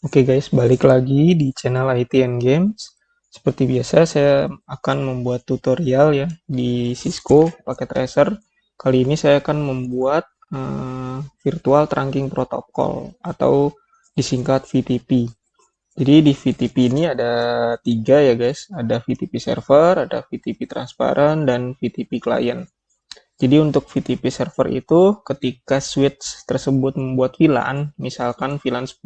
Oke guys, balik lagi di channel IT and Games. Seperti biasa, saya akan membuat tutorial ya di Cisco pakai Tracer. Kali ini saya akan membuat Virtual Trunking Protocol atau disingkat VTP. Jadi di VTP ini ada tiga ya guys, ada VTP server, ada VTP transparan, dan VTP client. Jadi untuk VTP server itu ketika switch tersebut membuat VLAN, misalkan VLAN 10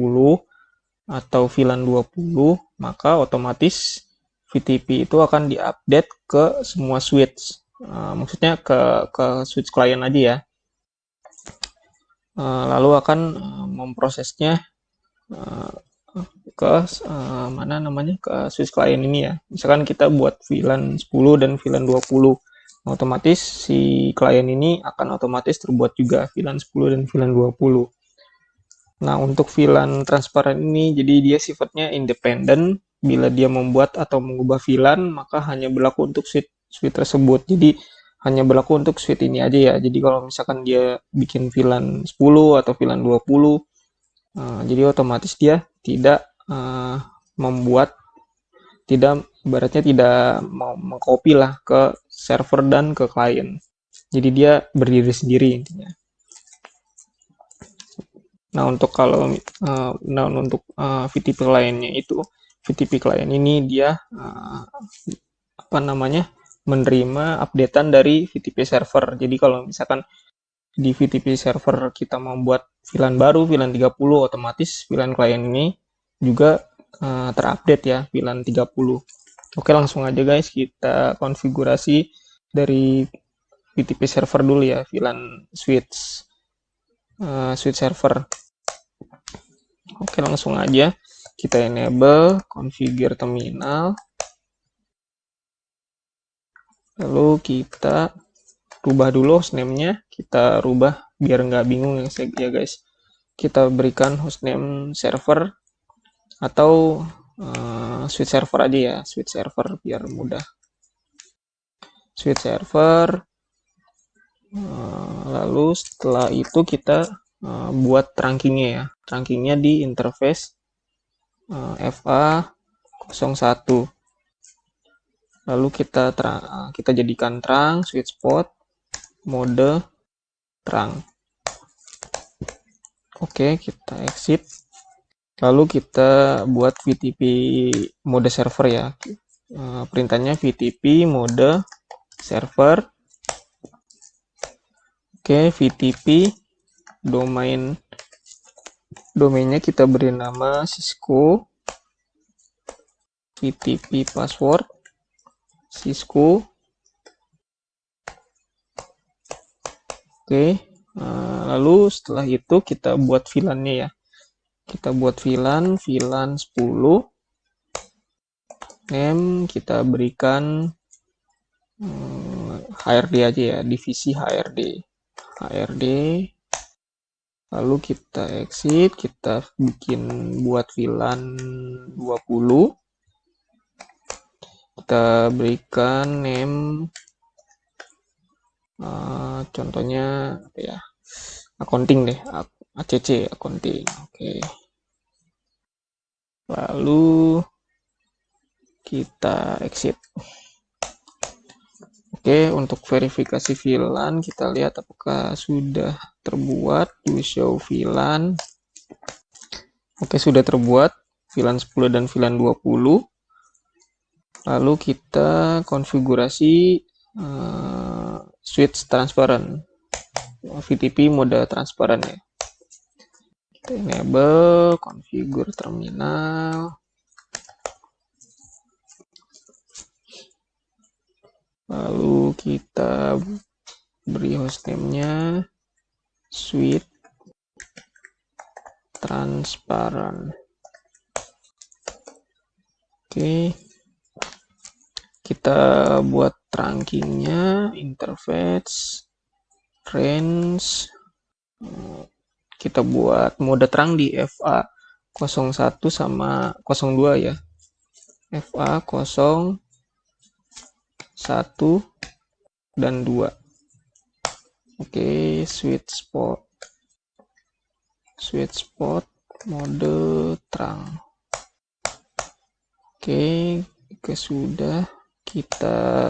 atau VLAN 20, maka otomatis VTP itu akan diupdate ke semua switch. Maksudnya ke switch client aja ya. Lalu akan memprosesnya uh, ke mana namanya ke switch client ini ya. Misalkan kita buat VLAN 10 dan VLAN 20. Otomatis si klien ini akan otomatis terbuat juga VLAN 10 dan VLAN 20. Nah, untuk VLAN transparan ini, jadi dia sifatnya independen. Bila dia membuat atau mengubah VLAN, maka hanya berlaku untuk suite tersebut. Jadi, hanya berlaku untuk suite ini aja ya. Jadi, kalau misalkan dia bikin VLAN 10 atau VLAN 20, jadi otomatis dia tidak membuat, tidak, ibaratnya tidak mau mengcopy lah ke server dan ke klien. Jadi, dia berdiri sendiri intinya. Nah, untuk kalau untuk VTP lainnya itu VTP klien ini dia apa namanya menerima updatean dari VTP server. Jadi kalau misalkan di VTP server kita membuat VLAN baru, VLAN 30, otomatis VLAN klien ini juga terupdate ya, VLAN 30. Oke, langsung aja guys kita konfigurasi dari VTP server dulu ya, VLAN switch server. Oke, langsung aja kita enable configure terminal. Lalu kita rubah dulu hostname-nya. Kita rubah biar nggak bingung ya guys. Kita berikan hostname server atau switch server aja ya. Switch server biar mudah. Switch server. Lalu setelah itu kita buat trunkingnya ya. Trunkingnya di interface FA01. Lalu kita jadikan terang switch spot mode terang. Oke, kita exit. Lalu kita buat VTP mode server ya. Perintahnya VTP mode server. Oke, VTP domainnya kita beri nama Cisco. VTP password Cisco. Oke, lalu setelah itu kita buat VLAN-nya ya. Kita buat VLAN 10. Name kita berikan HRD aja ya, divisi HRD. Lalu kita exit, kita bikin buat VLAN 20. Kita berikan name contohnya apa ya, accounting deh, ACC accounting. Oke. Lalu kita exit. Oke, untuk verifikasi VLAN kita lihat apakah sudah terbuat. Show VLAN. Oke, sudah terbuat VLAN 10 dan VLAN 20. Lalu kita konfigurasi switch transparan. VTP mode transparan ya. Kita enable configure terminal. Lalu kita beri hostname-nya switch transparan. Oke. Kita buat trunkingnya interface range. Kita buat mode terang di FA01 sama 02 ya. FA01 dan 2. Oke, switch spot mode terang. Oke, jika sudah, kita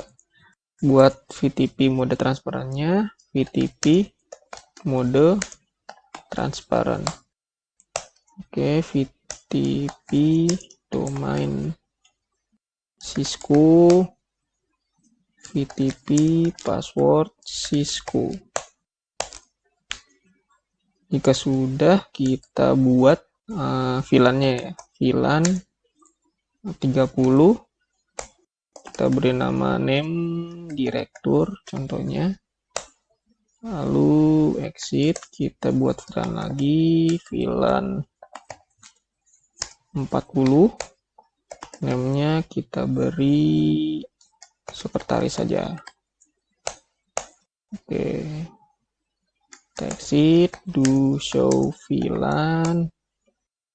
buat VTP mode transparannya, VTP mode transparan. Oke, VTP domain Cisco, VTP password Cisco. Jika sudah, kita buat VLAN-nya ya. VLAN 30. Kita beri nama name direktur contohnya. Lalu exit, kita buat VLAN lagi, VLAN 40. Name-nya kita beri sekretaris saja. Oke. Exit, do show VLAN.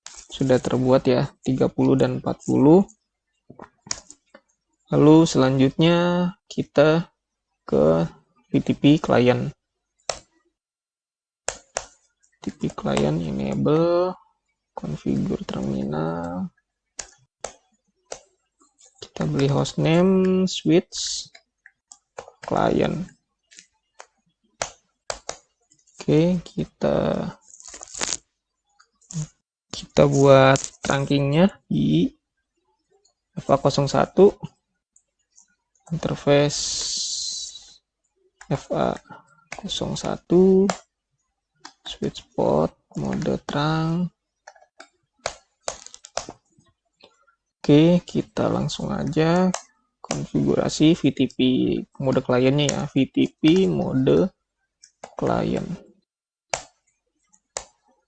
Sudah terbuat ya, 30 dan 40. Lalu selanjutnya kita ke VTP client. VTP client enable, configure terminal. Kita beli hostname, switch, client. Oke, kita buat trunkingnya di FA01, interface FA01, switch port, mode terang. Oke, kita langsung aja konfigurasi VTP mode kliennya ya, VTP mode client.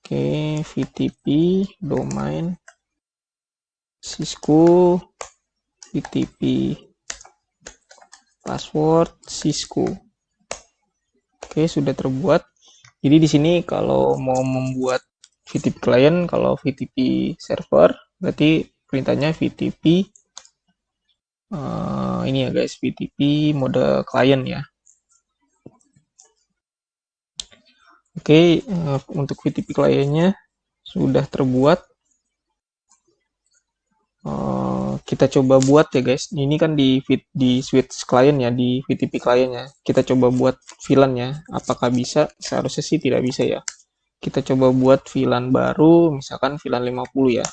Oke, VTP domain Cisco, VTP password Cisco. Oke, sudah terbuat. Jadi di sini kalau mau membuat VTP client, kalau VTP server, berarti perintahnya VTP ini ya guys, VTP mode client ya. Oke, untuk VTP kliennya sudah terbuat. Kita coba buat ya guys. Ini kan di switch client ya, di VTP kliennya. Kita coba buat VLAN ya. Apakah bisa? Seharusnya sih tidak bisa ya. Kita coba buat VLAN baru, misalkan VLAN 50 ya.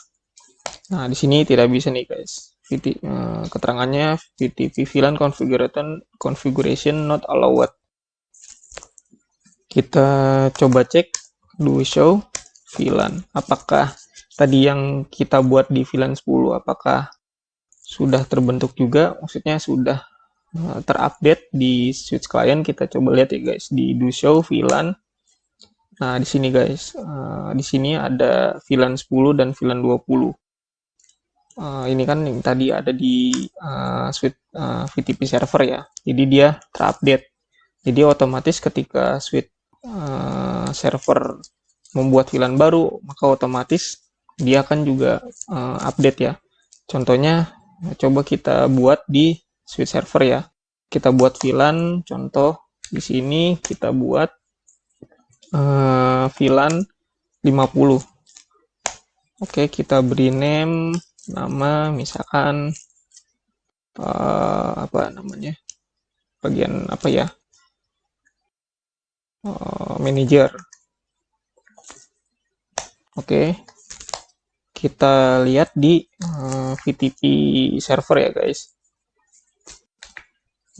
Nah, di sini tidak bisa nih guys. Keterangannya VTP VLAN configuration not allowed. Kita coba cek do show VLAN. Apakah tadi yang kita buat di VLAN 10 apakah sudah terbentuk juga? Maksudnya sudah terupdate di switch client. Kita coba lihat ya guys di do show VLAN. Nah, di sini guys, di sini ada VLAN 10 dan VLAN 20. Ini kan yang tadi ada di switch VTP server ya. Jadi dia terupdate. Jadi otomatis ketika switch server membuat VLAN baru, maka otomatis dia akan juga update ya. Contohnya, coba kita buat di switch server ya. Kita buat VLAN, contoh di sini kita buat VLAN 50. Oke, kita beri nama misalkan apa namanya? Bagian apa ya? Manager. Oke, kita lihat di VTP server ya guys.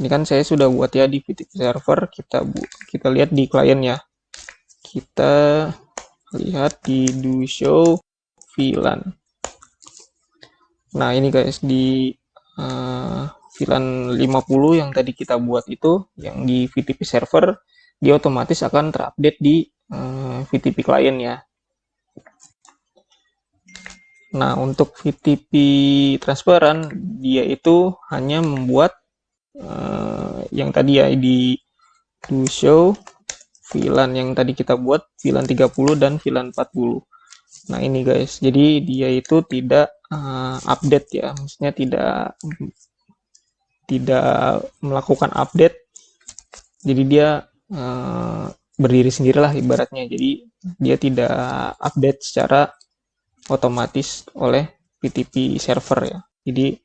Ini kan saya sudah buat ya di VTP server. Kita lihat di klien ya. Kita lihat di do show VLAN. Nah ini guys di VLAN 50 yang tadi kita buat itu, yang di VTP server, dia otomatis akan terupdate di VTP client ya. Nah, untuk VTP transparan, dia itu hanya membuat yang tadi ya di do show VLAN yang tadi kita buat, VLAN 30 dan VLAN 40. Nah, ini guys, jadi dia itu tidak update ya, maksudnya tidak melakukan update. Jadi dia berdiri sendirilah ibaratnya. Jadi dia tidak update secara otomatis oleh VTP server ya. Jadi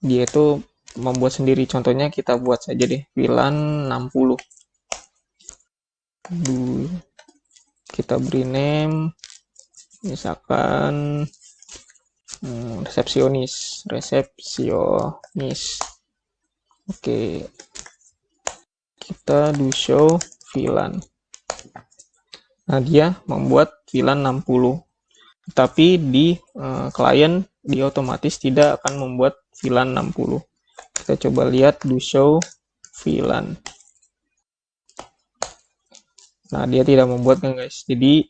dia itu membuat sendiri. Contohnya kita buat saja deh VLAN 60. Kita beri name misalkan resepsionis. Oke, kita do show VLAN. Nah, dia membuat VLAN 60. Tapi di klien dia otomatis tidak akan membuat VLAN 60. Kita coba lihat do show VLAN. Nah, dia tidak membuatnya, guys. Jadi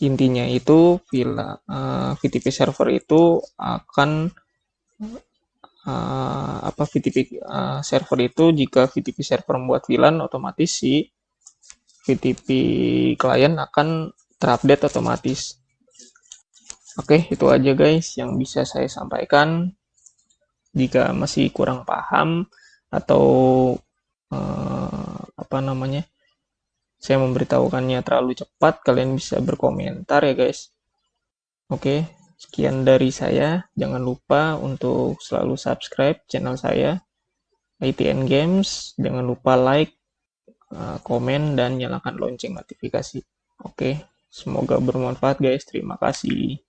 intinya itu VTP server itu akan VTP server itu jika VTP server membuat VLAN, otomatis si VTP klien akan terupdate otomatis. Oke, itu aja guys yang bisa saya sampaikan. Jika masih kurang paham atau saya memberitahukannya terlalu cepat, kalian bisa berkomentar ya guys. Oke, sekian dari saya. Jangan lupa untuk selalu subscribe channel saya, ITN Games. Jangan lupa like, komen, dan nyalakan lonceng notifikasi. Oke, semoga bermanfaat guys. Terima kasih.